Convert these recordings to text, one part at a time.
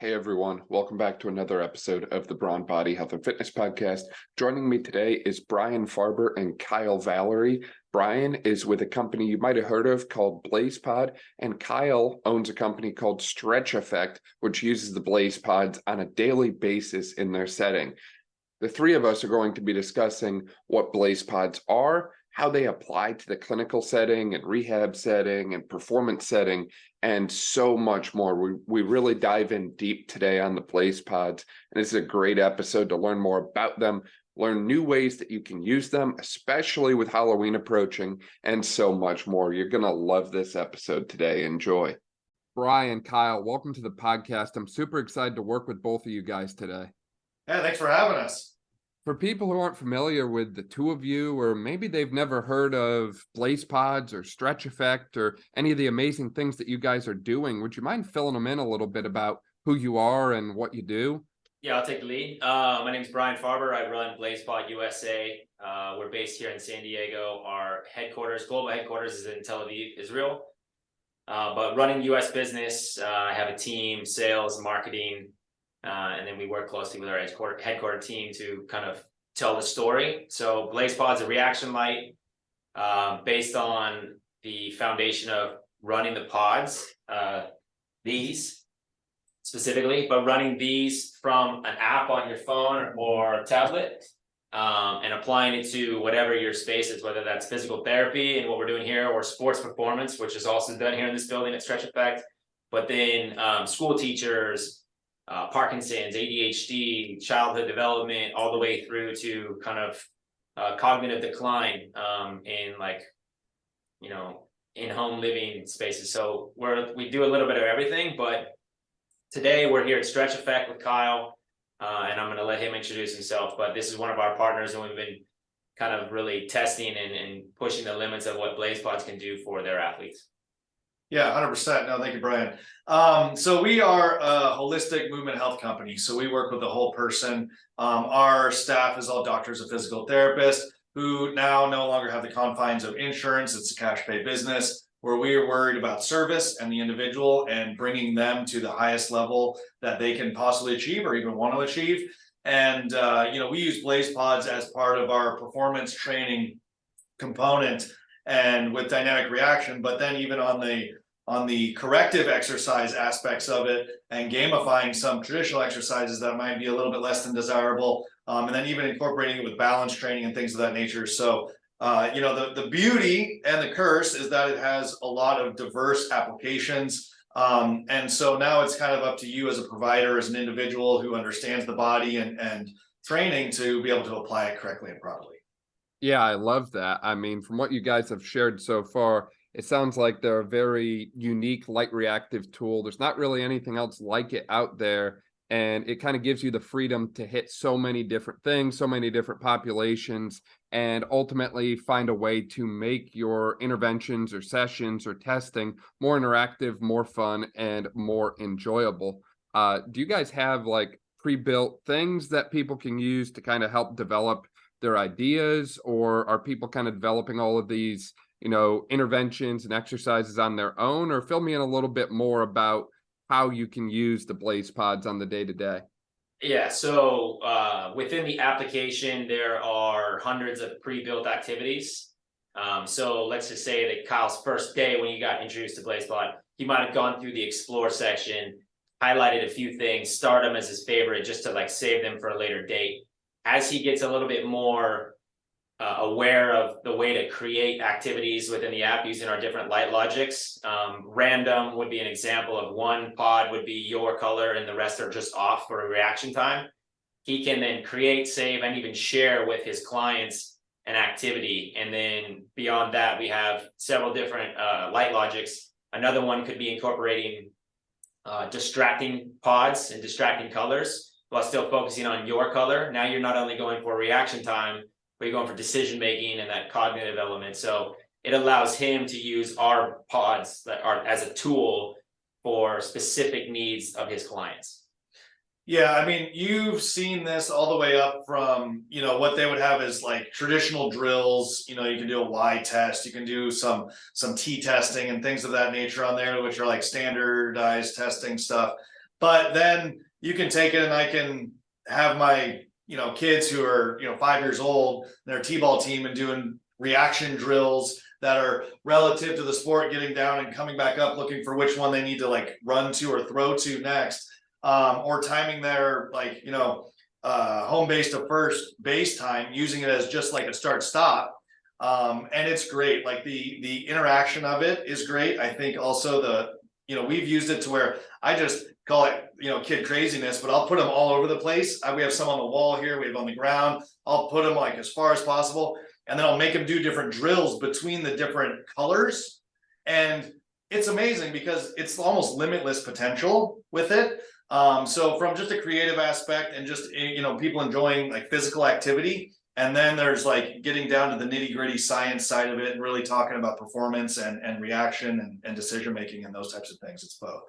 Hey everyone, welcome back to another episode of the Brawn Body Health and Fitness Podcast. Joining me today is Brain Farber and Kyle Valery. Brian is with a company you might have heard of called BlazePod, and Kyle owns a company called Stretch Effect, which uses the BlazePods on a daily basis in their setting. The three of us are going to be discussing what BlazePods are, how they apply to the clinical setting and rehab setting and performance setting, and so much more. We really dive in deep today on the BlazePods, and this is a great episode to learn more about them, learn new ways that you can use them, especially with Halloween approaching, and so much more. You're going to love this episode today. Enjoy. Brian, Kyle, welcome to the podcast. I'm super excited to work with both of you guys today. Yeah, thanks for having us. For people who aren't familiar with the two of you, or maybe they've never heard of BlazePods or Stretch Effect or any of the amazing things that you guys are doing, would you mind filling them in a little bit about who you are and what you do? Yeah, I'll take the lead. My name is Brain Farber. I run BlazePod USA. We're based here in San Diego. Our global headquarters is in Tel Aviv, Israel. But running US business, I have a team, sales, marketing, and then we work closely with our headquarter team to kind of tell the story. So BlazePod is a reaction light based on the foundation of running the pods, these specifically, but running these from an app on your phone or tablet and applying it to whatever your space is, whether that's physical therapy and what we're doing here, or sports performance, which is also done here in this building at Stretch Effect, but then school teachers, Parkinson's, ADHD, childhood development, all the way through to kind of cognitive decline in in-home living spaces. So we do a little bit of everything, but today we're here at Stretch Effect with Kyle, and I'm going to let him introduce himself. But this is one of our partners, and we've been kind of really testing and pushing the limits of what BlazePods can do for their athletes. Yeah, 100%. No, thank you, Brian. So we are a holistic movement health company. So we work with the whole person. Our staff is all doctors and physical therapists who now no longer have the confines of insurance. It's a cash pay business where we are worried about service and the individual and bringing them to the highest level that they can possibly achieve or even want to achieve. And, we use BlazePods as part of our performance training component and with dynamic reaction, but then even on the corrective exercise aspects of it and gamifying some traditional exercises that might be a little bit less than desirable, and then even incorporating it with balance training and things of that nature. So, the beauty and the curse is that it has a lot of diverse applications. And so now it's kind of up to you as a provider, as an individual who understands the body and training to be able to apply it correctly and properly. Yeah, I love that. I mean, from what you guys have shared so far, it sounds like they're a very unique light reactive tool. There's not really anything else like it out there. And it kind of gives you the freedom to hit so many different things, so many different populations, and ultimately find a way to make your interventions or sessions or testing more interactive, more fun, and more enjoyable. Do you guys have like pre-built things that people can use to kind of help develop their ideas, or are people kind of developing all of these, interventions and exercises on their own? Or fill me in a little bit more about how you can use the BlazePods on the day-to-day. Yeah, so within the application, there are hundreds of pre-built activities. So let's just say that Kyle's first day when he got introduced to BlazePod, he might have gone through the explore section, highlighted a few things, start them as his favorite just to save them for a later date. As he gets a little bit more aware of the way to create activities within the app using our different light logics, random would be an example of one pod would be your color and the rest are just off for a reaction time. He can then create, save, and even share with his clients an activity. And then beyond that, we have several different light logics. Another one could be incorporating distracting pods and distracting colors while still focusing on your color. Now you're not only going for reaction time, but you're going for decision making and that cognitive element. So it allows him to use our pods that are as a tool for specific needs of his clients. Yeah, I mean, you've seen this all the way up from, what they would have is like traditional drills. You can do a Y test, you can do some T testing and things of that nature on there, which are like standardized testing stuff. But then you can take it and I can have my, kids who are, 5 years old, their T-ball team and doing reaction drills that are relative to the sport, getting down and coming back up, looking for which one they need to like run to or throw to next, or timing their home base to first base time, using it as just like a start stop. And it's great. Like the interaction of it is great. I think also we've used it to where I just call it, kid craziness, but I'll put them all over the place. We have some on the wall here, we have on the ground. I'll put them like as far as possible. And then I'll make them do different drills between the different colors. And it's amazing because it's almost limitless potential with it. So from just a creative aspect and just, people enjoying like physical activity. And then there's like getting down to the nitty gritty science side of it and really talking about performance and reaction and decision making and those types of things. It's both.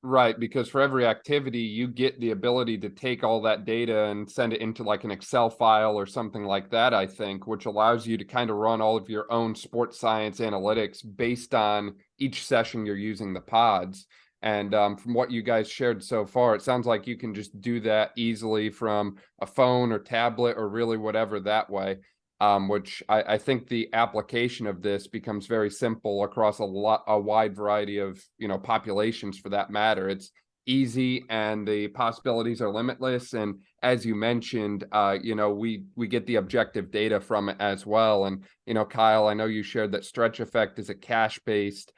Right, because for every activity, you get the ability to take all that data and send it into like an Excel file or something like that, I think, which allows you to kind of run all of your own sports science analytics based on each session you're using the pods. And from what you guys shared so far, it sounds like you can just do that easily from a phone or tablet or really whatever that way. Which I think the application of this becomes very simple across a wide variety of, populations for that matter. It's easy and the possibilities are limitless. And as you mentioned, we get the objective data from it as well. And, Kyle, I know you shared that Stretch Effect is a cash-based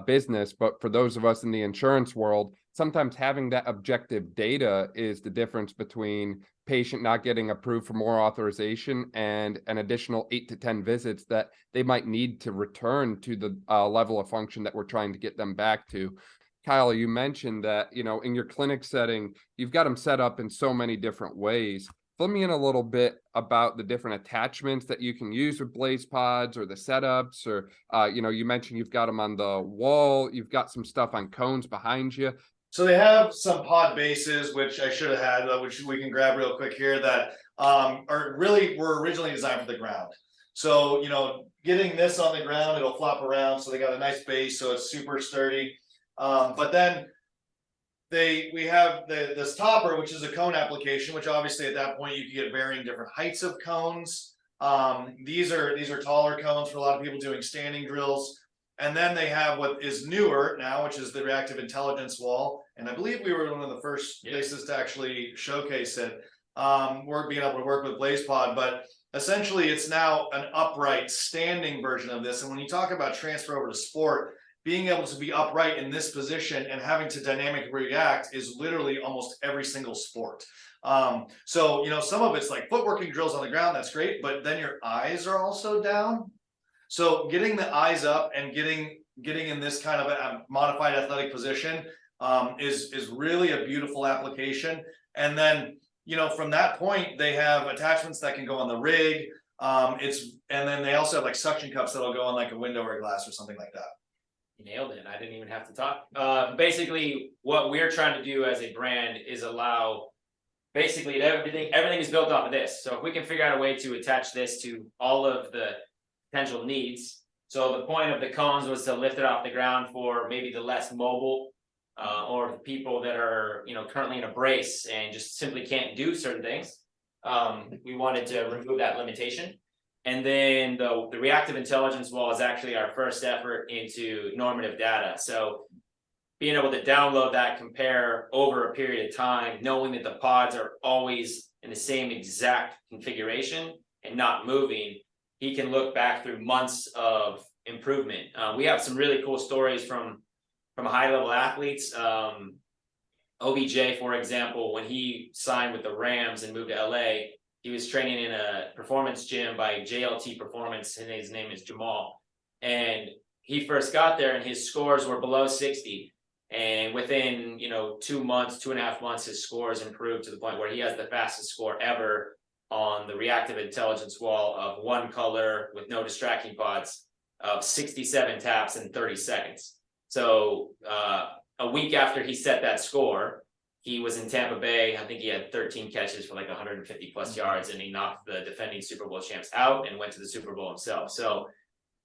business, but for those of us in the insurance world, sometimes having that objective data is the difference between patient not getting approved for more authorization and an additional 8 to 10 visits that they might need to return to the level of function that we're trying to get them back to. Kyle, you mentioned that, in your clinic setting, you've got them set up in so many different ways. Fill me in a little bit about the different attachments that you can use with BlazePods or the setups, or, you mentioned you've got them on the wall, you've got some stuff on cones behind you. So they have some pod bases, which I should have had, which we can grab real quick here, that were originally designed for the ground. So, getting this on the ground, it'll flop around. So they got a nice base, so it's super sturdy. But then we have this topper, which is a cone application, which obviously at that point you can get varying different heights of cones. These are taller cones for a lot of people doing standing drills. And then they have what is newer now, which is the reactive intelligence wall. And I believe we were one of the first places to actually showcase it. We're being able to work with BlazePod, but essentially it's now an upright standing version of this. And when you talk about transfer over to sport, being able to be upright in this position and having to dynamically react is literally almost every single sport. So, some of it's like footworking drills on the ground, that's great, but then your eyes are also down. So getting the eyes up and getting in this kind of a modified athletic position is really a beautiful application. And then, from that point, they have attachments that can go on the rig. And then they also have like suction cups that'll go on like a window or a glass or something like that. You nailed it. I didn't even have to talk. Basically, what we're trying to do as a brand is allow basically everything is built off of this. So if we can figure out a way to attach this to all of the potential needs. So the point of the cones was to lift it off the ground for maybe the less mobile or the people that are currently in a brace and just simply can't do certain things. We wanted to remove that limitation. And then the reactive intelligence wall is actually our first effort into normative data. So being able to download that, compare over a period of time, knowing that the pods are always in the same exact configuration and not moving, he can look back through months of improvement. We have some really cool stories from high-level athletes. OBJ, for example, when he signed with the Rams and moved to LA, he was training in a performance gym by JLT Performance, and his name is Jamal. And he first got there and his scores were below 60. And within, 2 months, 2.5 months, his scores improved to the point where he has the fastest score ever on the reactive intelligence wall of one color with no distracting pods of 67 taps in 30 seconds. So a week after he set that score, he was in Tampa Bay. I think he had 13 catches for like 150 plus yards, and he knocked the defending Super Bowl champs out and went to the Super Bowl himself. So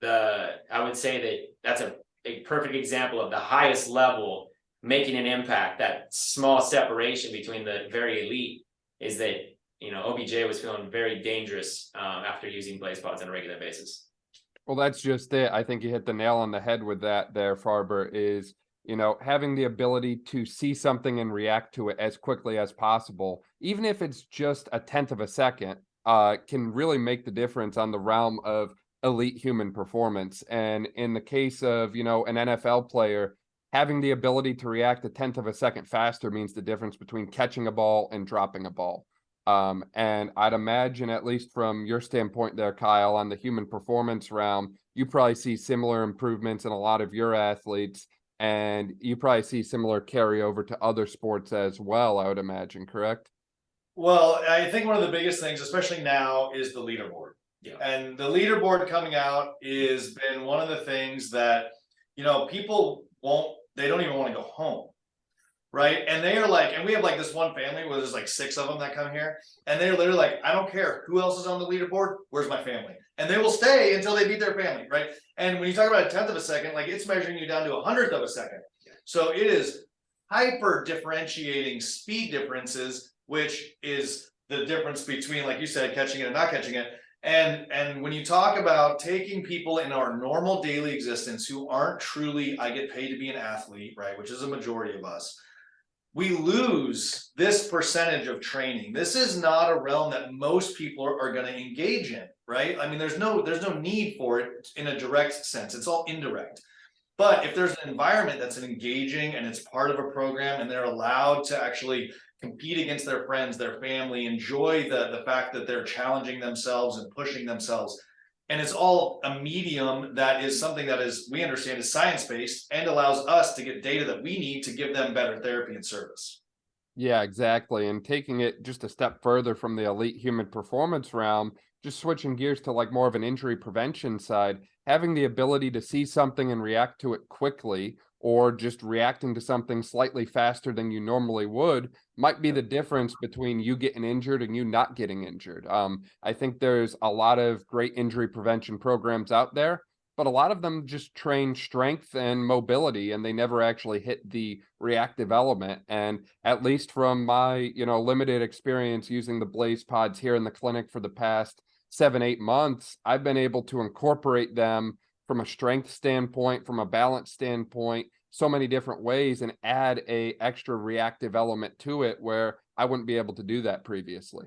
I would say that's a perfect example of the highest level making an impact. That small separation between the very elite is that, you know, OBJ was feeling very dangerous after using BlazePods on a regular basis. Well, that's just it. I think you hit the nail on the head with that there, Farber, is, you know, having the ability to see something and react to it as quickly as possible, even if it's just a tenth of a second, can really make the difference on the realm of elite human performance. And in the case of, you know, an NFL player, having the ability to react a tenth of a second faster means the difference between catching a ball and dropping a ball. And I'd imagine, at least from your standpoint there, Kyle, on the human performance realm, you probably see similar improvements in a lot of your athletes, and you probably see similar carryover to other sports as well, I would imagine, correct? Well, I think one of the biggest things, especially now, is the leaderboard. Yeah. And the leaderboard coming out has been one of the things that, you know, people they don't even want to go home. Right. And they are like, and we have like this one family where there's like 6 of them that come here, and they're literally like, I don't care who else is on the leaderboard. Where's my family? And they will stay until they beat their family. Right. And when you talk about a tenth of a second, like it's measuring you down to 100th of a second. So it is hyper differentiating speed differences, which is the difference between, like you said, catching it and not catching it. And when you talk about taking people in our normal daily existence who aren't truly, I get paid to be an athlete, right, which is a majority of us, we lose this percentage of training. This is not a realm that most people are going to engage in, right? I mean, there's no need for it in a direct sense. It's all indirect. But if there's an environment that's engaging and it's part of a program and they're allowed to actually compete against their friends, their family, enjoy the fact that they're challenging themselves and pushing themselves, and it's all a medium that is something that is, we understand, is science-based and allows us to get data that we need to give them better therapy and service. Yeah, exactly. And taking it just a step further from the elite human performance realm, just switching gears to like more of an injury prevention side, having the ability to see something and react to it quickly, or just reacting to something slightly faster than you normally would, might be the difference between you getting injured and you not getting injured. I think there's a lot of great injury prevention programs out there, but a lot of them just train strength and mobility, and they never actually hit the reactive element. And at least from my, you know, limited experience using the BlazePods here in the clinic for the past 7-8 months, I've been able to incorporate them from a strength standpoint, from a balance standpoint, so many different ways, and add a extra reactive element to it where I wouldn't be able to do that previously.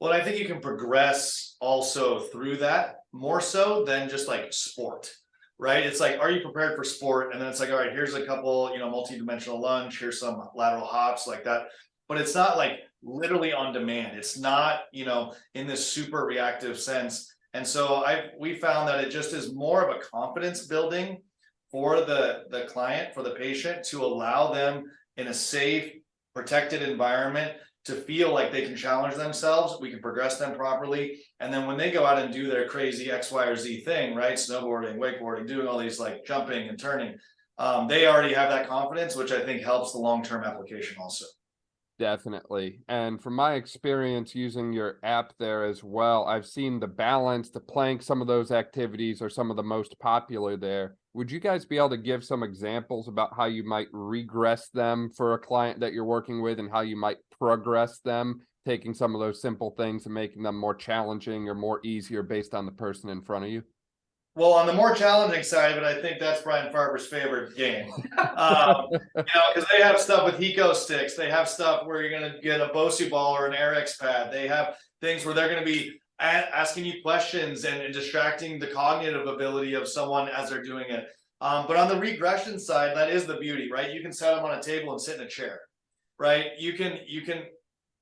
Well, I think you can progress also through that more so than just like sport, right? It's like, are you prepared for sport? And then it's like, all right, here's a couple, you know, multi-dimensional lunge, here's some lateral hops like that. But it's not like literally on demand. It's not, you know, in this super reactive sense. And so we found that it just is more of a confidence building for the client, for the patient, to allow them in a safe, protected environment to feel like they can challenge themselves. We can progress them properly. And then when they go out and do their crazy X, Y, or Z thing, right? Snowboarding, wakeboarding, doing all these like jumping and turning, they already have that confidence, which I think helps the long-term application also. Definitely. And from my experience using your app there as well, I've seen the balance, the plank, some of those activities are some of the most popular there. Would you guys be able to give some examples about how you might regress them for a client that you're working with, and how you might progress them, taking some of those simple things and making them more challenging or more easier based on the person in front of you? Well, on the more challenging side of it, I think that's Brain Farber's favorite game. You know, because they have stuff with Heco sticks. They have stuff where you're going to get a BOSU ball or an RX pad. They have things where they're going to be asking you questions and distracting the cognitive ability of someone as they're doing it. But on the regression side, that is the beauty, right? You can set them on a table and sit in a chair, right? You can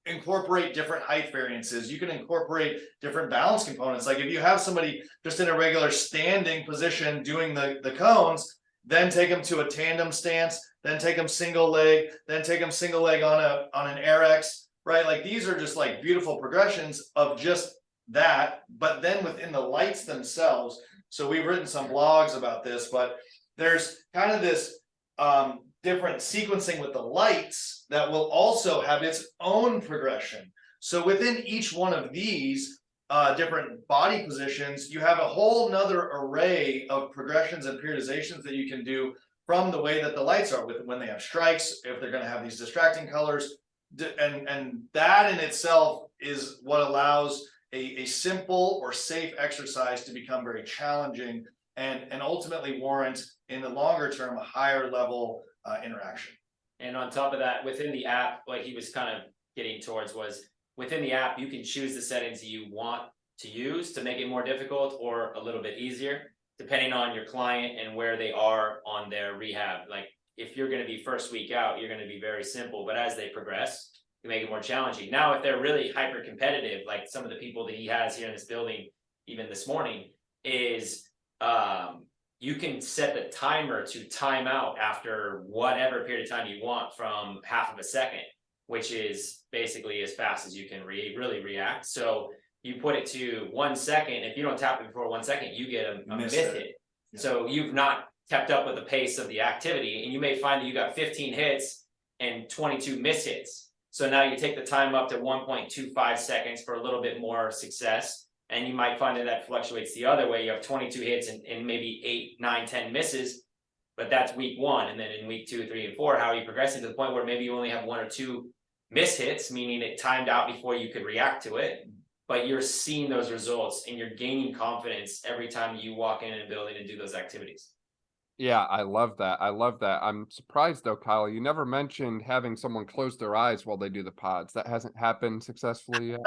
incorporate different height variances. You can incorporate different balance components. Like if you have somebody just in a regular standing position doing the cones, then take them to a tandem stance, then take them single leg, then take them single leg on an RX, right? Like these are just like beautiful progressions of just that, but then within the lights themselves. So we've written some blogs about this, but there's kind of this different sequencing with the lights that will also have its own progression. So within each one of these different body positions, you have a whole nother array of progressions and periodizations that you can do from the way that the lights are with when they have strikes, if they're going to have these distracting colors. And that in itself is what allows a simple or safe exercise to become very challenging and ultimately warrant in the longer term a higher level interaction. And on top of that, within the app, like he was kind of getting towards was within the app, you can choose the settings you want to use to make it more difficult or a little bit easier, depending on your client and where they are on their rehab. Like if you're going to be first week out, you're going to be very simple, but as they progress, you make it more challenging. Now, if they're really hyper competitive, like some of the people that he has here in this building, even this morning, is you can set the timer to time out after whatever period of time you want from half of a second, which is basically as fast as you can really react. So you put it to 1 second. If you don't tap it before 1 second, you get a miss hit. Yeah. So you've not kept up with the pace of the activity, and you may find that you got 15 hits and 22 miss hits. So now you take the time up to 1.25 seconds for a little bit more success. And you might find that that fluctuates the other way. You have 22 hits and maybe 8, 9, 10 misses, but that's week 1. And then in week 2, 3, and 4, how are you progressing to the point where maybe you only have 1 or 2 miss hits, meaning it timed out before you could react to it, but you're seeing those results and you're gaining confidence every time you walk in a building and do those activities. Yeah, I love that. I love that. I'm surprised though, Kyle, you never mentioned having someone close their eyes while they do the pods. That hasn't happened successfully yet.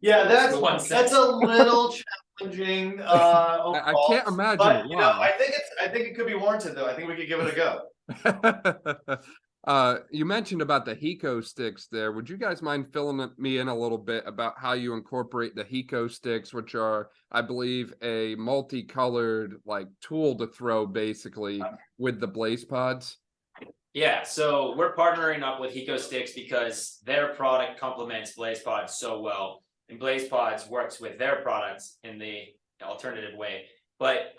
Yeah, that's a little challenging. I can't imagine. But you know, I think it could be warranted though. I think we could give it a go. You mentioned about the Hiko sticks there. Would you guys mind filling me in a little bit about how you incorporate the Hiko sticks, which are, I believe, a multicolored like tool to throw basically with the BlazePods? Yeah, so we're partnering up with Hiko Sticks because their product complements BlazePods so well. And BlazePods works with their products in the alternative way. But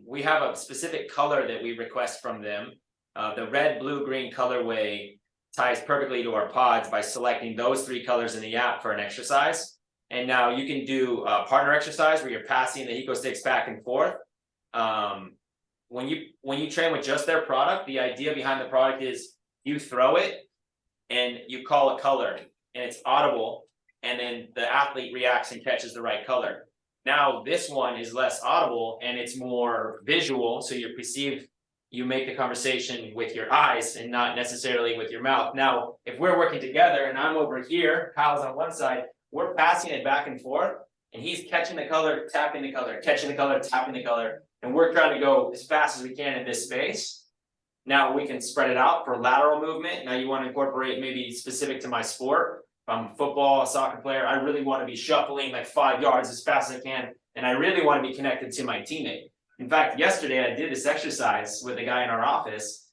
we have a specific color that we request from them. The red, blue, green colorway ties perfectly to our pods by selecting those 3 colors in the app for an exercise. And now you can do a partner exercise where you're passing the Hiko Sticks back and forth. When you train with just their product, the idea behind the product is you throw it and you call a color and it's audible, and then the athlete reacts and catches the right color. Now this one is less audible and it's more visual, so you make the conversation with your eyes and not necessarily with your mouth. Now, if we're working together and I'm over here, Kyle's on one side, we're passing it back and forth, and he's catching the color, tapping the color, catching the color, tapping the color, and we're trying to go as fast as we can in this space. Now we can spread it out for lateral movement. Now you want to incorporate maybe specific to my sport. If I'm football, a soccer player, I really want to be shuffling like 5 yards as fast as I can, and I really want to be connected to my teammate. In fact, yesterday I did this exercise with a guy in our office,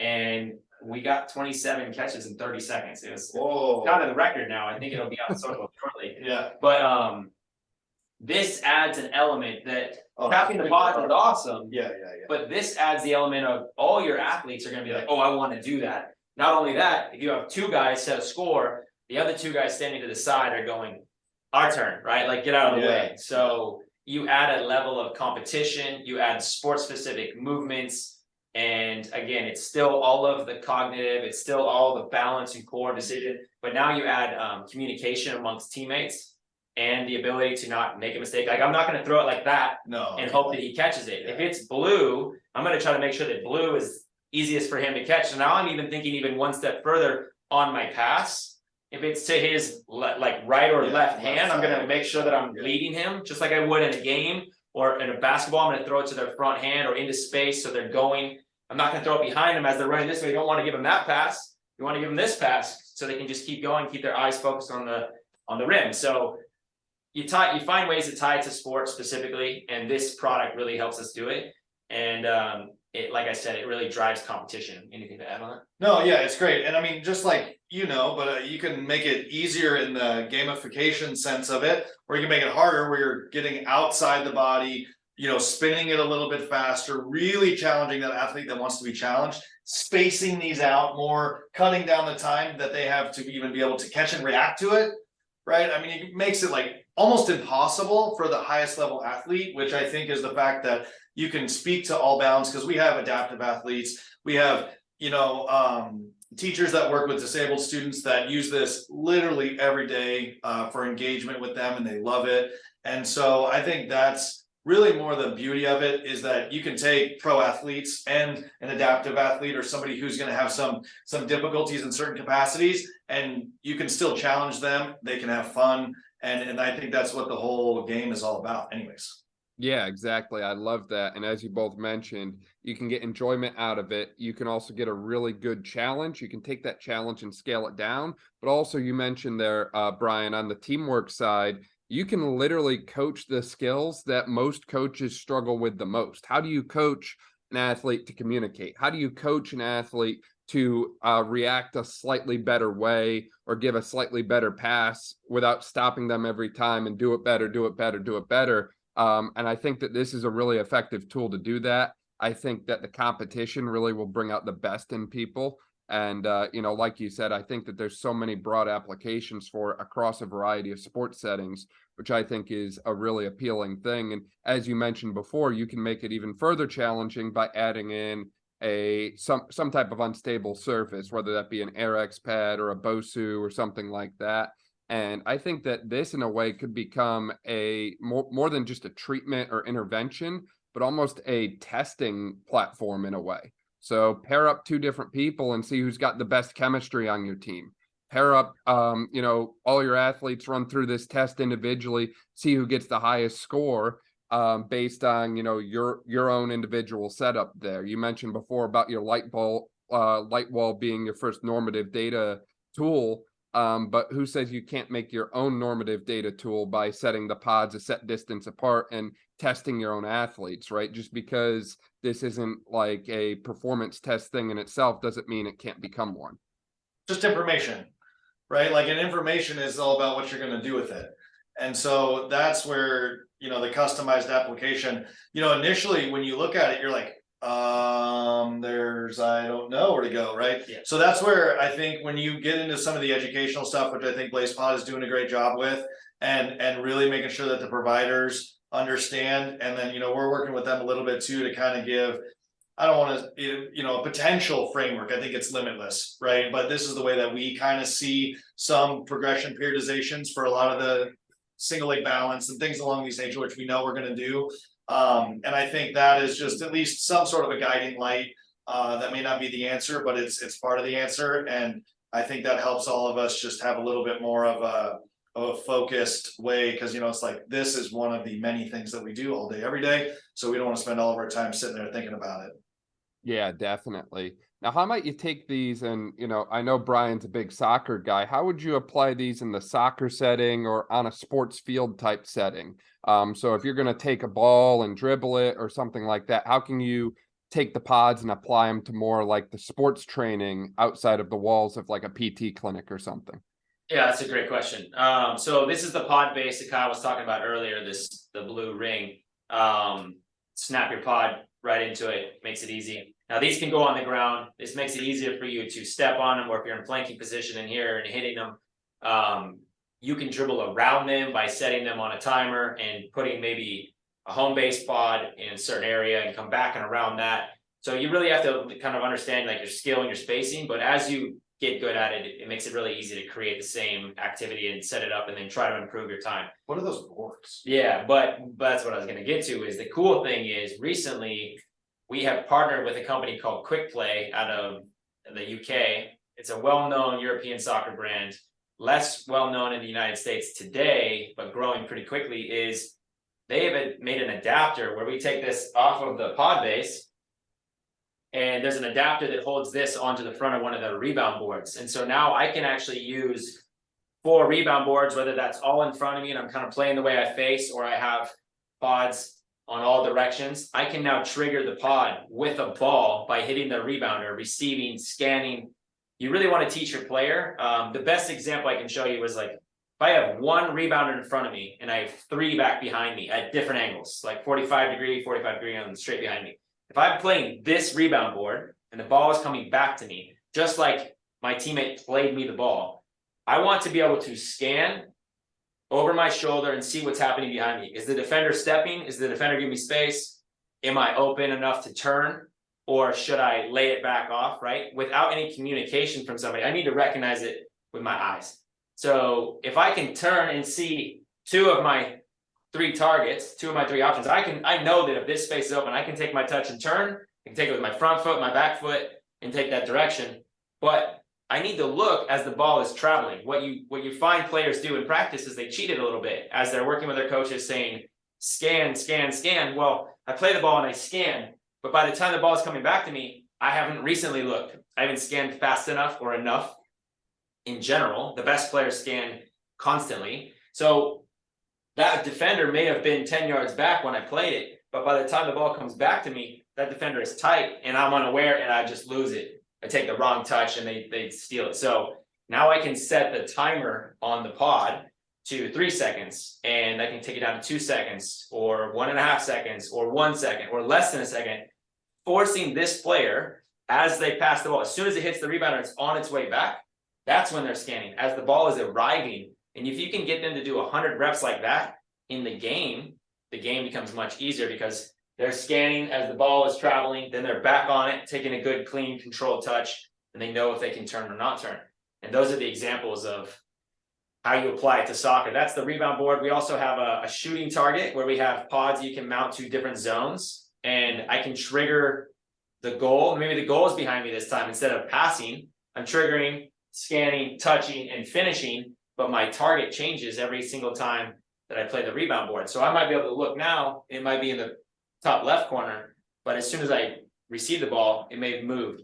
and we got 27 catches in 30 seconds. It was kind of the record now. I think it'll be on social shortly. Yeah. But this adds an element that tapping the pods is awesome. Yeah. But this adds the element of all your athletes are going to be like, oh, I want to do that. Not only that, if you have 2 guys set a score, the other 2 guys standing to the side are going, our turn, right? Like, get out of the way. So you add a level of competition, you add sport-specific movements, and again, it's still all of the cognitive, it's still all the balance and core decision, but now you add communication amongst teammates and the ability to not make a mistake. Like, I'm not going to throw it like that and hope that he catches it. If it's blue, I'm going to try to make sure that blue is easiest for him to catch. So now I'm even thinking even one step further on my pass. If it's to his like right or left hand, I'm going to make sure that I'm leading him just like I would in a game or in a basketball. I'm going to throw it to their front hand or into space so they're going. I'm not going to throw it behind them as they're running this way. You don't want to give them that pass. You want to give them this pass so they can just keep going, keep their eyes focused on the rim. So you find ways to tie it to sports specifically, and this product really helps us do it. And it, like I said, it really drives competition. Anything to add on that? No, yeah, it's great. And I mean, just like, but you can make it easier in the gamification sense of it, or you can make it harder where you're getting outside the body, spinning it a little bit faster, really challenging that athlete that wants to be challenged, spacing these out more, cutting down the time that they have to even be able to catch and react to it. right? I mean, it makes it like almost impossible for the highest level athlete, which I think is the fact that you can speak to all bounds, because we have adaptive athletes. We have, teachers that work with disabled students that use this literally every day for engagement with them, and they love it. And so I think that's really more the beauty of it, is that you can take pro athletes and an adaptive athlete, or somebody who's going to have some difficulties in certain capacities, and you can still challenge them. They can have fun. And I think that's what the whole game is all about anyways. Yeah, exactly. I love that. And as you both mentioned, you can get enjoyment out of it. You can also get a really good challenge. You can take that challenge and scale it down. But also, you mentioned there, Brian, on the teamwork side, you can literally coach the skills that most coaches struggle with the most. How do you coach an athlete to communicate? How do you coach an athlete to react a slightly better way, or give a slightly better pass without stopping them every time and do it better, do it better, do it better? And I think that this is a really effective tool to do that. I think that the competition really will bring out the best in people. And, like you said, I think that there's so many broad applications for it across a variety of sports settings, which I think is a really appealing thing. And as you mentioned before, you can make it even further challenging by adding in some type of unstable surface, whether that be an AirX pad or a BOSU or something like that. And I think that this, in a way, could become a more than just a treatment or intervention, but almost a testing platform in a way. So pair up two different people and see who's got the best chemistry on your team. Pair up, all your athletes, run through this test individually, see who gets the highest score based on, your own individual setup there. You mentioned before about your light wall being your first normative data tool. But who says you can't make your own normative data tool by setting the pods a set distance apart and testing your own athletes, right? Just because this isn't like a performance test thing in itself doesn't mean it can't become one. Just information, right? Like, an information is all about what you're going to do with it. And so that's where, the customized application, initially when you look at it, you're like, I don't know where to go, right? Yeah. So that's where I think when you get into some of the educational stuff, which I think BlazePod is doing a great job with, and really making sure that the providers understand, and then, we're working with them a little bit too, to kind of give, I don't want to, a potential framework. I think it's limitless, right? But this is the way that we kind of see some progression periodizations for a lot of the single leg balance and things along these nature, which we know we're going to do. And I think that is just at least some sort of a guiding light. That may not be the answer, but it's part of the answer. And I think that helps all of us just have a little bit more of a focused way, because, it's like, this is one of the many things that we do all day, every day. So we don't want to spend all of our time sitting there thinking about it. Yeah, definitely. Now, how might you take these and, I know Brian's a big soccer guy. How would you apply these in the soccer setting or on a sports field type setting? So if you're going to take a ball and dribble it or something like that, how can you take the pods and apply them to more like the sports training outside of the walls of like a PT clinic or something? Yeah, that's a great question. So this is the pod base that Kyle was talking about earlier, the blue ring. Snap your pod right into it, makes it easy. Now these can go on the ground. This makes it easier for you to step on them, or if you're in flanking position in here and hitting them, you can dribble around them by setting them on a timer and putting maybe a home base pod in a certain area and come back and around that. So you really have to kind of understand like your skill and your spacing, but as you get good at it, it makes it really easy to create the same activity and set it up and then try to improve your time. What are those boards? Yeah, but that's what I was going to get to. Is the cool thing is recently we have partnered with a company called Quick Play out of the UK. It's a well-known European soccer brand, less well-known in the United States today, but growing pretty quickly. Is they have made an adapter where we take this off of the pod base, and there's an adapter that holds this onto the front of one of the rebound boards. And so now I can actually use 4 rebound boards, whether that's all in front of me and I'm kind of playing the way I face, or I have pods on all directions. I can now trigger the pod with a ball by hitting the rebounder, receiving, scanning. You really want to teach your player. The best example I can show you is like, if I have 1 rebounder in front of me and I have 3 back behind me at different angles, like 45 degree on straight behind me. If I'm playing this rebound board and the ball is coming back to me, just like my teammate played me the ball, I want to be able to scan over my shoulder and see what's happening behind me. Is the defender stepping? Is the defender giving me space? Am I open enough to turn? Or should I lay it back off, right? Without any communication from somebody, I need to recognize it with my eyes. So if I can turn and see two of my three targets, two of my three options, I know that if this space is open, I can take my touch and turn. I can take it with my front foot, my back foot, and take that direction. But I need to look as the ball is traveling. What you find players do in practice is they cheat it a little bit as they're working with their coaches saying, scan, scan, scan. Well, I play the ball and I scan, but by the time the ball is coming back to me, I haven't recently looked. I haven't scanned fast enough or enough. In general, the best players scan constantly. So that defender may have been 10 yards back when I played it, but by the time the ball comes back to me, that defender is tight and I'm unaware and I just lose it. I take the wrong touch and they steal it. So now I can set the timer on the pod to 3 seconds and I can take it down to 2 seconds or 1.5 seconds or 1 second or less than a second, forcing this player as they pass the ball. As soon as it hits the rebounder, it's on its way back. That's when they're scanning as the ball is arriving. And if you can get them to do 100 reps like that in the game becomes much easier because they're scanning as the ball is traveling, then they're back on it, taking a good, clean, controlled touch, and they know if they can turn or not turn. And those are the examples of how you apply it to soccer. That's the rebound board. We also have a shooting target where we have pods you can mount to different zones, and I can trigger the goal. Maybe the goal is behind me this time. Instead of passing, I'm triggering, scanning, touching, and finishing, but my target changes every single time that I play the rebound board. So I might be able to look now, it might be in the top left corner, but as soon as I receive the ball, it may have moved.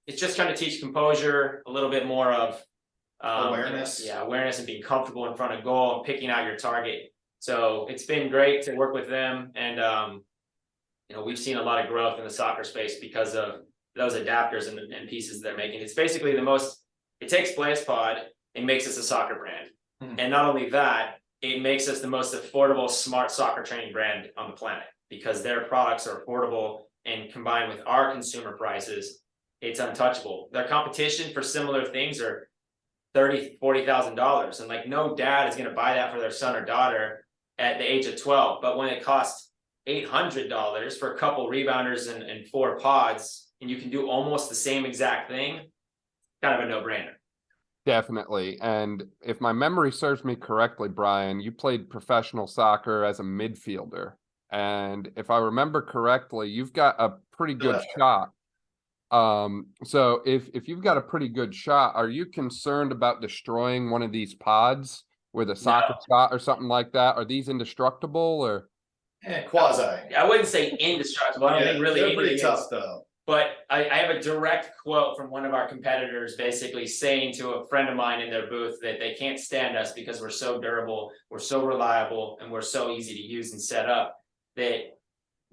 It's just trying to teach composure, a little bit more of awareness. Yeah, awareness and being comfortable in front of goal and picking out your target. So it's been great to work with them. And, we've seen a lot of growth in the soccer space because of those adapters and pieces they're making. It's basically it takes BlazePod and makes us a soccer brand. And not only that, it makes us the most affordable, smart soccer training brand on the planet because their products are affordable and combined with our consumer prices, it's untouchable. Their competition for similar things are $30,000, $40,000. And like no dad is going to buy that for their son or daughter at the age of 12. But when it costs $800 for a couple rebounders and 4 pods, and you can do almost the same exact thing, kind of a no-brainer. Definitely. And if my memory serves me correctly, Brian, you played professional soccer as a midfielder. And if I remember correctly, you've got a pretty good shot. So if you've got a pretty good shot, are you concerned about destroying one of these pods with a soccer shot or something like that? Are these indestructible or? Quasi. I wouldn't say indestructible. I don't think really they're pretty anything tough is. though. But I have a direct quote from one of our competitors basically saying to a friend of mine in their booth that they can't stand us because we're so durable, we're so reliable, and we're so easy to use and set up that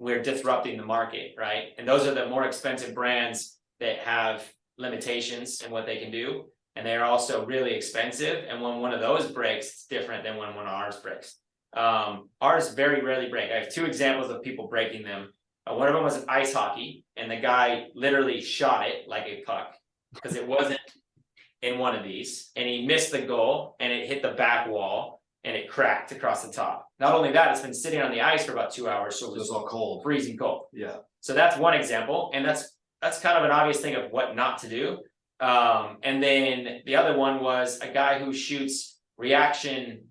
we're disrupting the market, right? And those are the more expensive brands that have limitations in what they can do. And they're also really expensive. And when one of those breaks, it's different than when one of ours breaks. Ours very rarely break. I have 2 examples of people breaking them. One of them was ice hockey, and the guy literally shot it like a puck because it wasn't in one of these, and he missed the goal, and it hit the back wall, and it cracked across the top. Not only that, it's been sitting on the ice for about 2 hours, so it was all cold, freezing cold. Yeah. So that's one example, and that's kind of an obvious thing of what not to do. And then the other one was a guy who shoots reaction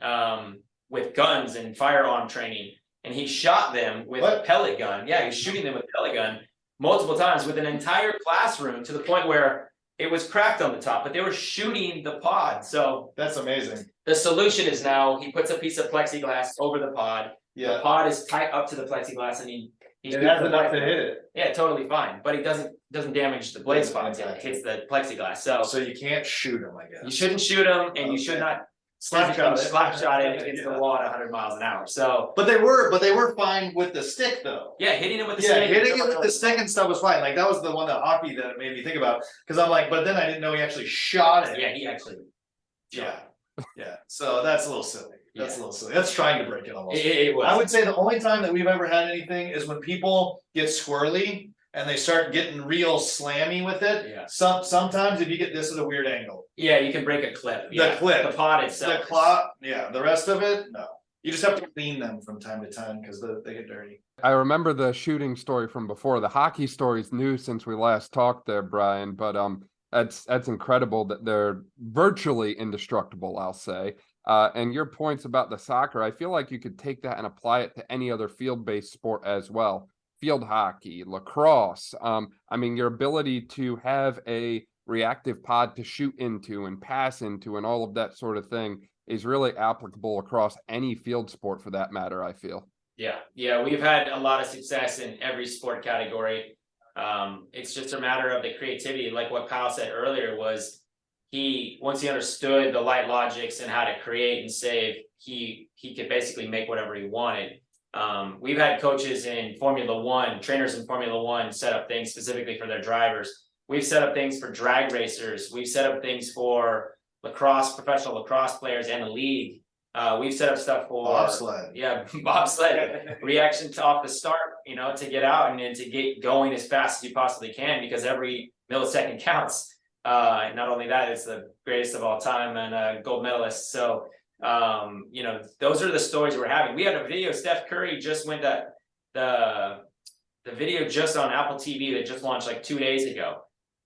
with guns and firearm training. And he shot them with a pellet gun. Yeah, he's shooting them with a pellet gun multiple times with an entire classroom to the point where it was cracked on the top, but they were shooting the pod. So that's amazing. The solution is now he puts a piece of plexiglass over the pod. Yeah. The pod is tight up to the plexiglass and he has enough to hit it. Yeah, totally fine. But he doesn't damage the BlazePods. It hits the plexiglass. So you can't shoot him, I guess. You shouldn't shoot him, and you should not slap shot it against the wall at 100 miles an hour. So, but they were fine with the stick though. Yeah, hitting it with the stick. Yeah, hitting it with the stick and stuff was fine. Like that was the one that hockey that made me think about because I'm like, but then I didn't know he actually shot it. Yeah, he actually. Yeah. So that's a little silly. That's a little silly. That's trying to break it almost. It was. I would say the only time that we've ever had anything is when people get squirrely and they start getting real slammy with it. Yeah. Sometimes if you get this at a weird angle. Yeah, you can break a clip. The clip. The pod itself. The rest of it, no. You just have to clean them from time to time because they get dirty. I remember the shooting story from before. The hockey story's new since we last talked there, Brian, but that's incredible that they're virtually indestructible, I'll say. And your points about the soccer, I feel like you could take that and apply it to any other field-based sport as well. Field hockey, lacrosse. I mean, your ability to have a reactive pod to shoot into and pass into and all of that sort of thing is really applicable across any field sport for that matter, I feel. Yeah, we've had a lot of success in every sport category. It's just a matter of the creativity, like what Kyle said earlier, was once he understood the light logics and how to create and save, he could basically make whatever he wanted. We've had coaches in Formula One, trainers in Formula One set up things specifically for their drivers. We've set up things for drag racers. We've set up things for lacrosse, professional lacrosse players and the league. We've set up stuff for bobsled. Yeah, bobsled reaction to off the start, to get out and then to get going as fast as you possibly can, because every millisecond counts. Not only that, it's the greatest of all time and gold medalist. So, those are the stories we're having. We had a video. Steph Curry just went the video just on Apple TV that just launched like 2 days ago,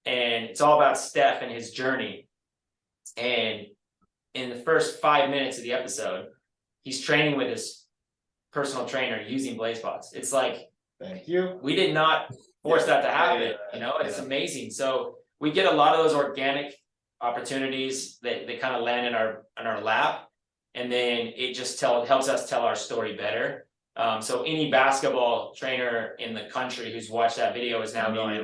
and it's all about Steph and his journey. And in the first 5 minutes of the episode, he's training with his personal trainer using BlazePods. It's like, thank you. We did not force that to happen. It's amazing. So we get a lot of those organic opportunities that kind of land in our lap, and then it just helps us tell our story better. So any basketball trainer in the country who's watched that video is now going,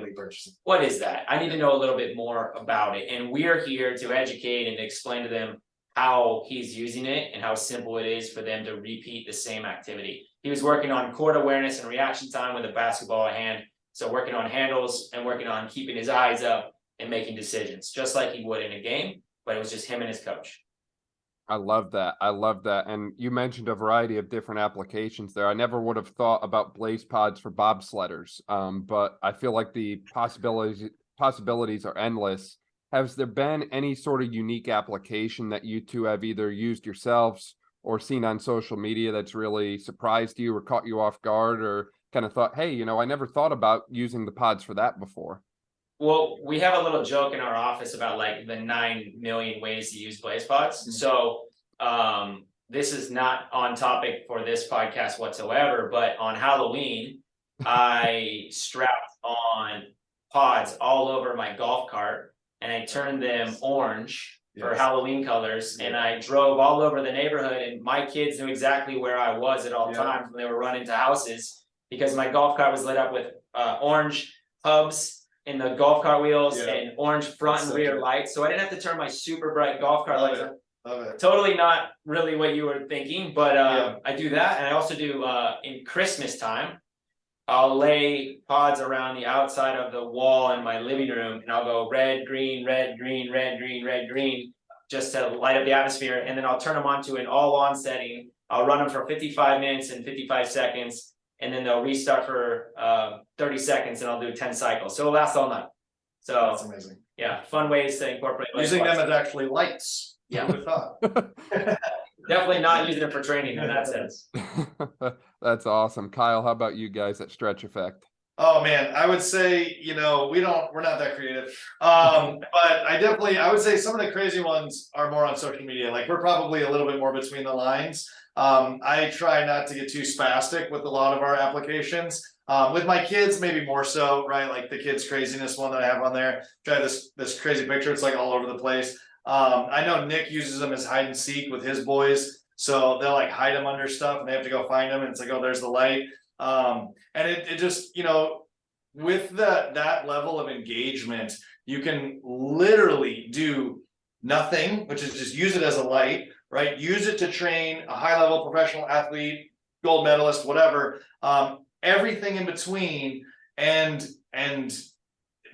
what is that? I need to know a little bit more about it. And we're here to educate and explain to them how he's using it and how simple it is for them to repeat the same activity. He was working on court awareness and reaction time with a basketball at hand. So working on handles and working on keeping his eyes up and making decisions, just like he would in a game, but it was just him and his coach. I love that. And you mentioned a variety of different applications there. I never would have thought about BlazePods for bobsledders, but I feel like the possibilities are endless. Has there been any sort of unique application that you two have either used yourselves or seen on social media that's really surprised you or caught you off guard, or kind of thought, hey, I never thought about using the pods for that before? Well, we have a little joke in our office about like the 9 million ways to use BlazePods. Mm-hmm. So this is not on topic for this podcast whatsoever, but on Halloween, I strapped on pods all over my golf cart and I turned them orange for Halloween colors. And I drove all over the neighborhood, and my kids knew exactly where I was at all times when they were running to houses, because my golf cart was lit up with orange hubs in the golf cart wheels and orange front and rear lights. So I didn't have to turn my super bright golf cart lights on. Totally not really what you were thinking, but I do that. And I also do in Christmas time, I'll lay pods around the outside of the wall in my living room, and I'll go red, green, red, green, red, green, red, green, just to light up the atmosphere. And then I'll turn them on to an all on setting. I'll run them for 55 minutes and 55 seconds. And then they'll restart for 30 seconons, and I'll do 10 cycles. So it'll last all night. So that's amazing. Yeah, fun ways to incorporate using them as actually lights. Yeah, we thought. Definitely not using it for training in that sense. That's awesome. Kyle, how about you guys at Stretch Effect? Oh man, I would say, we're not that creative. But I would say some of the crazy ones are more on social media. Like, we're probably a little bit more between the lines. I try not to get too spastic with a lot of our applications. With my kids, maybe more so, right? Like the kids craziness one that I have on there. Try this crazy picture. It's like all over the place. I know Nick uses them as hide and seek with his boys. So they'll like hide them under stuff and they have to go find them. And it's like, oh, there's the light. And it just, with that level of engagement, you can literally do nothing, which is just use it as a light, right? Use it to train a high level professional athlete, gold medalist, whatever, everything in between. And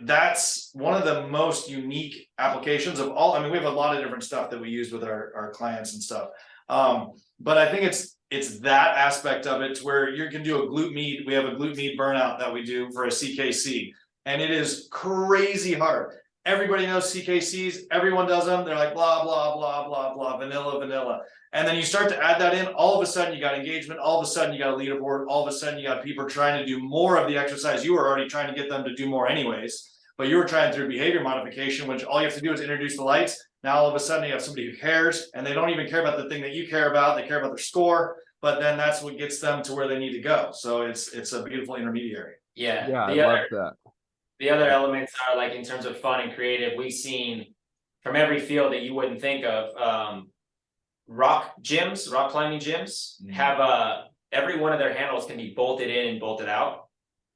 that's one of the most unique applications of all. I mean, we have a lot of different stuff that we use with our clients and stuff. But I think it's that aspect of it to where you can do a glute med. We have a glute med burnout that we do for a CKC, and it is crazy hard. Everybody knows CKCs, everyone does them. They're like blah, blah, blah, blah, blah, vanilla. And then you start to add that in, all of a sudden you got engagement, all of a sudden you got a leaderboard, all of a sudden you got people trying to do more of the exercise. You were already trying to get them to do more anyways, but you were trying through behavior modification, which all you have to do is introduce the lights. Now all of a sudden you have somebody who cares, and they don't even care about the thing that you care about. They care about their score, but then that's what gets them to where they need to go. So it's a beautiful intermediary. Yeah, I love that. The other elements are like in terms of fun and creative, we've seen from every field that you wouldn't think of. Rock climbing gyms have every one of their handles can be bolted in and bolted out.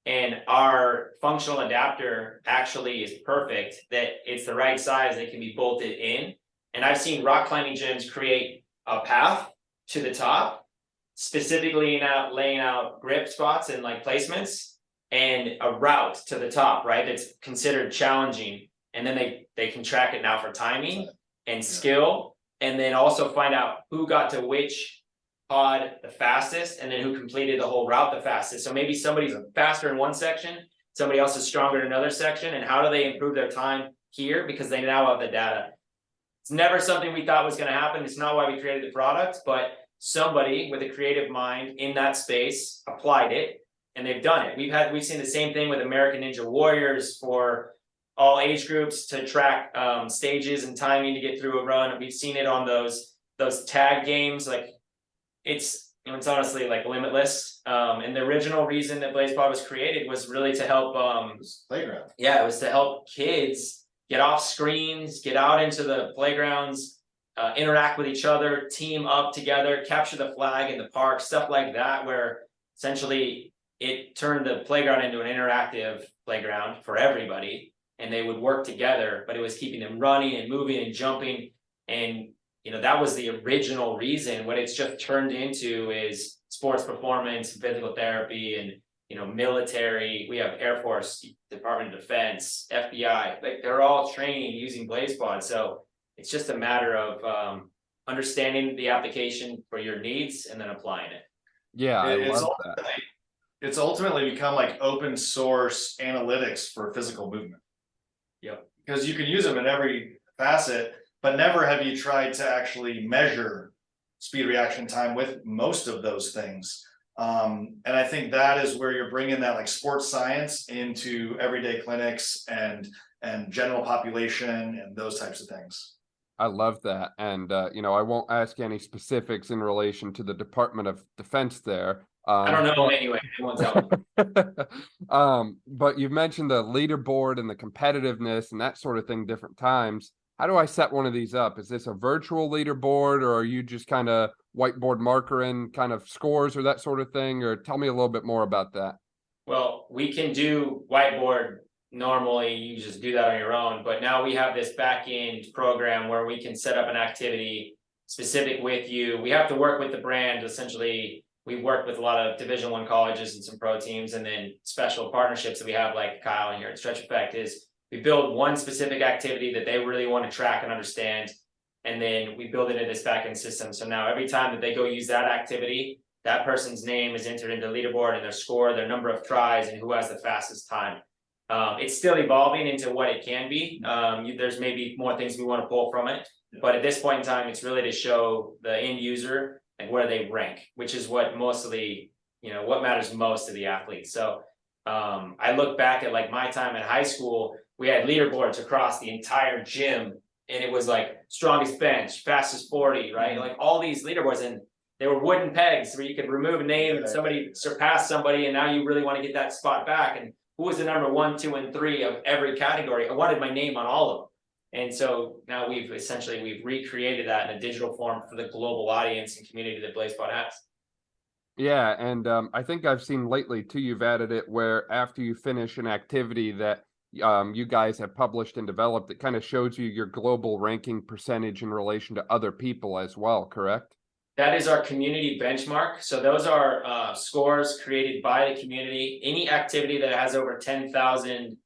And our functional adapter actually is perfect, that it's the right size, it can be bolted in. And I've seen rock climbing gyms create a path to the top, specifically laying out grip spots and like placements, and a route to the top, right? That's considered challenging. And then they can track it now for timing and skill, and then also find out who got to which pod the fastest, and then who completed the whole route the fastest. So maybe somebody's faster in one section, somebody else is stronger in another section, and how do they improve their time here? Because they now have the data. It's never something we thought was going to happen. It's not why we created the product, but somebody with a creative mind in that space applied it, and they've done it. We've seen the same thing with American Ninja Warriors for all age groups to track stages and timing to get through a run. We've seen it on those tag games. Like it's honestly like limitless. And the original reason that BlazePod was created was really to help Playground. Yeah, it was to help kids get off screens, get out into the playgrounds, interact with each other, team up together, capture the flag in the park, stuff like that, where essentially it turned the playground into an interactive playground for everybody. And they would work together, but it was keeping them running and moving and jumping. And, that was the original reason. What it's just turned into is sports performance, physical therapy, and, military. We have Air Force, Department of Defense, FBI, like they're all training using BlazePod. So it's just a matter of understanding the application for your needs and then applying it. Yeah, I love that. It's ultimately become like open source analytics for physical movement. Yep. Because you can use them in every facet, but never have you tried to actually measure speed reaction time with most of those things. And I think that is where you're bringing that like sports science into everyday clinics and general population and those types of things. I love that. And, I won't ask any specifics in relation to the Department of Defense there. I don't know anyway. But you've mentioned the leaderboard and the competitiveness and that sort of thing different times. How do I set one of these up? Is this a virtual leaderboard, or are you just kind of whiteboard marker in kind of scores or that sort of thing? Or tell me a little bit more about that. Well, we can do whiteboard. Normally you just do that on your own, but now we have this back-end program where we can set up an activity specific with you. We have to work with the brand. Essentially, we work with a lot of Division I colleges and some pro teams, and then special partnerships that we have, like Kyle and here at Stretch Effect, is we build one specific activity that they really want to track and understand, and then we build it into this back-end system. So now every time that they go use that activity, that person's name is entered into leaderboard and their score, their number of tries, and who has the fastest time. It's still evolving into what it can be. There's maybe more things we want to pull from it, but at this point in time, it's really to show the end user and where they rank, which is what mostly, what matters most to the athletes. So I look back at like my time in high school, we had leaderboards across the entire gym, and it was like strongest bench, fastest 40, right? Like all these leaderboards, and they were wooden pegs where you could remove a name and somebody surpassed somebody, and now you really want to get that spot back. And who was the number 1, 2, and 3 of every category? I wanted my name on all of them. And so now we've recreated that in a digital form for the global audience and community that BlazePod has. Yeah, and I think I've seen lately too, you've added it where after you finish an activity that you guys have published and developed, it kind of shows you your global ranking percentage in relation to other people as well, correct? That is our community benchmark. So those are scores created by the community. Any activity that has over 10,000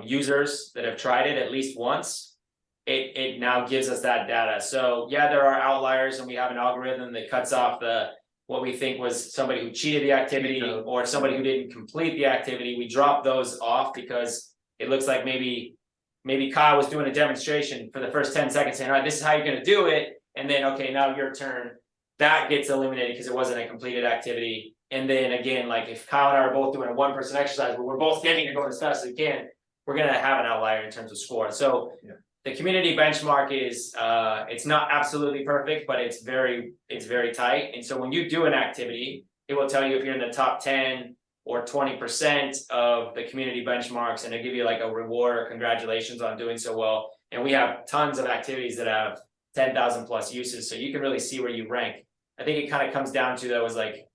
users that have tried it at least once, it now gives us that data. So yeah, there are outliers, and we have an algorithm that cuts off what we think was somebody who cheated the activity or somebody who didn't complete the activity. We drop those off because it looks like maybe Kyle was doing a demonstration for the first 10 seconds saying, all right, this is how you're going to do it. And then, okay, now your turn. That gets eliminated because it wasn't a completed activity. And then again, like if Kyle and I are both doing a 1-person exercise, but we're both getting it going as fast as we can, we're going to have an outlier in terms of score. So the community benchmark is, it's not absolutely perfect, but it's very tight. And so when you do an activity, it will tell you if you're in the top 10 or 20% of the community benchmarks, and it'll give you like a reward or congratulations on doing so well. And we have tons of activities that have 10,000 plus uses, so you can really see where you rank. I think it kind of comes down to, though, is like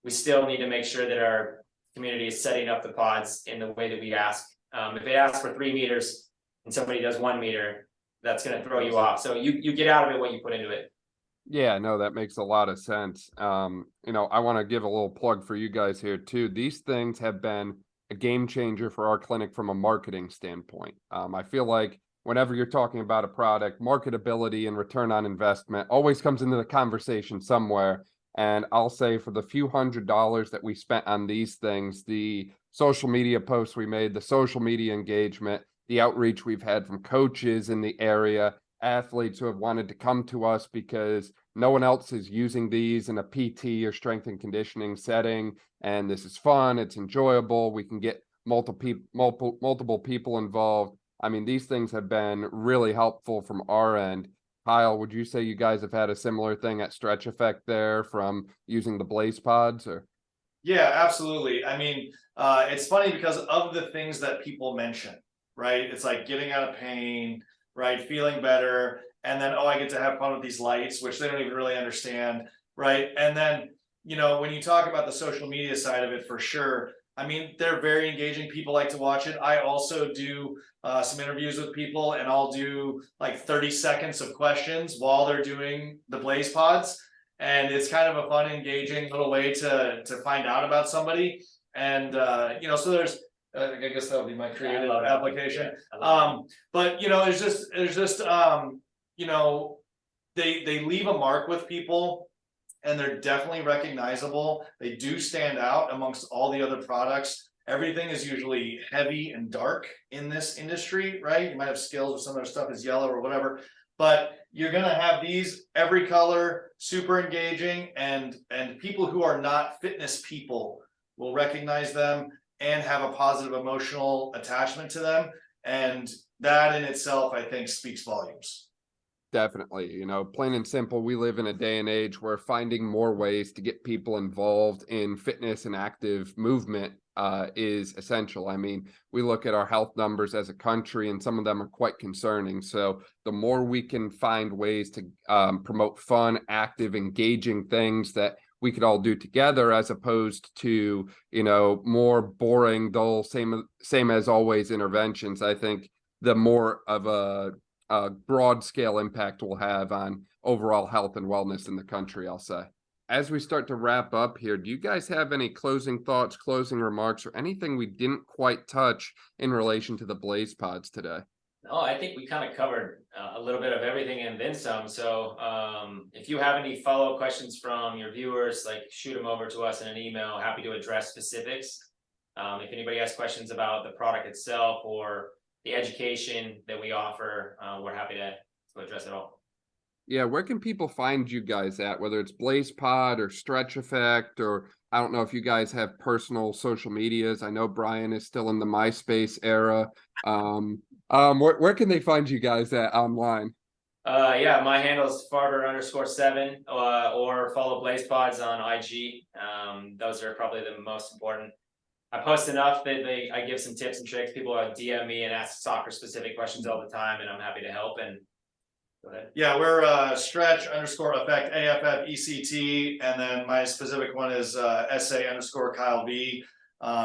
we still need to make sure that our community is setting up the pods in the way that we ask. If they ask for 3 meters and somebody does 1 meter, that's going to throw you off. So you get out of it what you put into it. Yeah, no, that makes a lot of sense. You know, I want to give a little plug for you guys here too. These things have been a game changer for our clinic from a marketing standpoint. I feel like whenever you're talking about a product, marketability and return on investment always comes into the conversation somewhere. And I'll say for the few $100s that we spent on these things, the social media posts we made, the social media engagement, the outreach we've had from coaches in the area, athletes who have wanted to come to us because no one else is using these in a PT or strength and conditioning setting. And this is fun. It's enjoyable. We can get multiple people involved. I mean, these things have been really helpful from our end. Kyle, would you say you guys have had a similar thing at Stretch Effect there from using the BlazePods? Or Yeah, absolutely. I mean, it's funny because of the things that people mention, right? It's like getting out of pain, right? Feeling better. And then, oh, I get to have fun with these lights, which they don't even really understand, right? And then, you know, when you talk about the social media side of it, for sure, I mean, they're very engaging. People like to watch it. I also do some interviews with people, and I'll do like 30 seconds of questions while they're doing the BlazePods. And it's kind of a fun, engaging little way to find out about somebody. And, you know, so there's, I guess that would be my creative application. But, you know, there's just, you know, they leave a mark with people, and they're definitely recognizable. They do stand out amongst all the other products. Everything is usually heavy and dark in this industry, right? You might have skills or some other stuff is yellow or whatever, but you're going to have these every color, super engaging, and people who are not fitness people will recognize them and have a positive emotional attachment to them. And that in itself, I think, speaks volumes. definitely, you know, plain and simple, we live in a day and age where finding more ways to get people involved in fitness and active movement is essential. I mean, we look at our health numbers as a country, and some of them are quite concerning. So the more we can find ways to promote fun, active, engaging things that we could all do together, as opposed to, you know, more boring, dull, same as always interventions, I think the more of a broad scale impact will have on overall health and wellness in the country, I'll say. As we start to wrap up here, do you guys have any closing thoughts, closing remarks, or anything we didn't quite touch in relation to the BlazePods today? No, I think we kind of covered a little bit of everything and then some. So if you have any follow-up questions from your viewers, like shoot them over to us in an email. Happy to address specifics. If anybody has questions about the product itself or the education that we offer, we're happy to address it all. Yeah, where can people find you guys at, whether it's BlazePod or Stretch Effect, or I don't know if you guys have personal social medias. I know Brian is still in the MySpace era. Where can they find you guys at online? Yeah, my handle is Farber_7, or follow BlazePods on IG. Those are probably the most important. I post enough that I give some tips and tricks. People DM me and ask soccer specific questions all the time, and I'm happy to help. And go ahead. Yeah, we're stretch_effect AFFECT, and then my specific one is SA_Kyle V.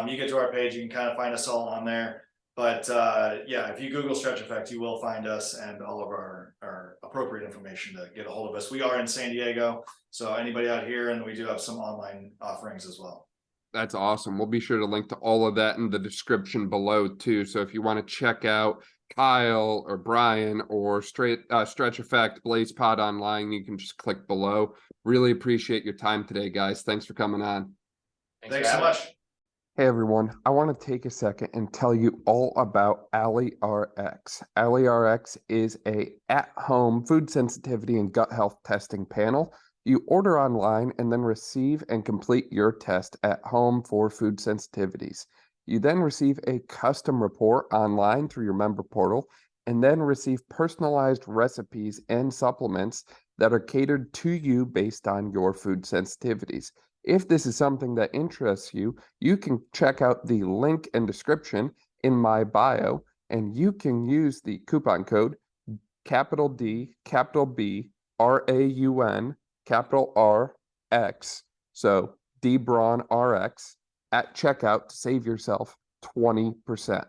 You get to our page, you can kind of find us all on there. But yeah, if you Google Stretch Effect, you will find us and all of our appropriate information to get a hold of us. We are in San Diego, so anybody out here, and we do have some online offerings as well. That's awesome. We'll be sure to link to all of that in the description below too. So if you want to check out Kyle or Brian or Stretch Effect, BlazePod online, you can just click below. Really appreciate your time today, guys. Thanks for coming on. Thanks so much. Hey everyone, I want to take a second and tell you all about AlleyRx. AlleyRx is a at-home food sensitivity and gut health testing panel. You order online and then receive and complete your test at home for food sensitivities. You then receive a custom report online through your member portal and then receive personalized recipes and supplements that are catered to you based on your food sensitivities. If this is something that interests you, you can check out the link and description in my bio, and you can use the coupon code capital D, capital B, RAUN, capital RX, so D Brawn RX at checkout to save yourself 20%.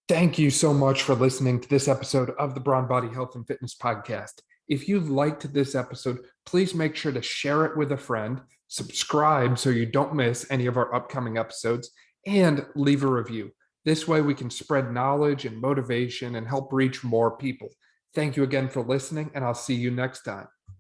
Thank you so much for listening to this episode of the Brawn Body Health and Fitness Podcast. If you liked this episode, please make sure to share it with a friend, subscribe so you don't miss any of our upcoming episodes, and leave a review. This way we can spread knowledge and motivation and help reach more people. Thank you again for listening, and I'll see you next time.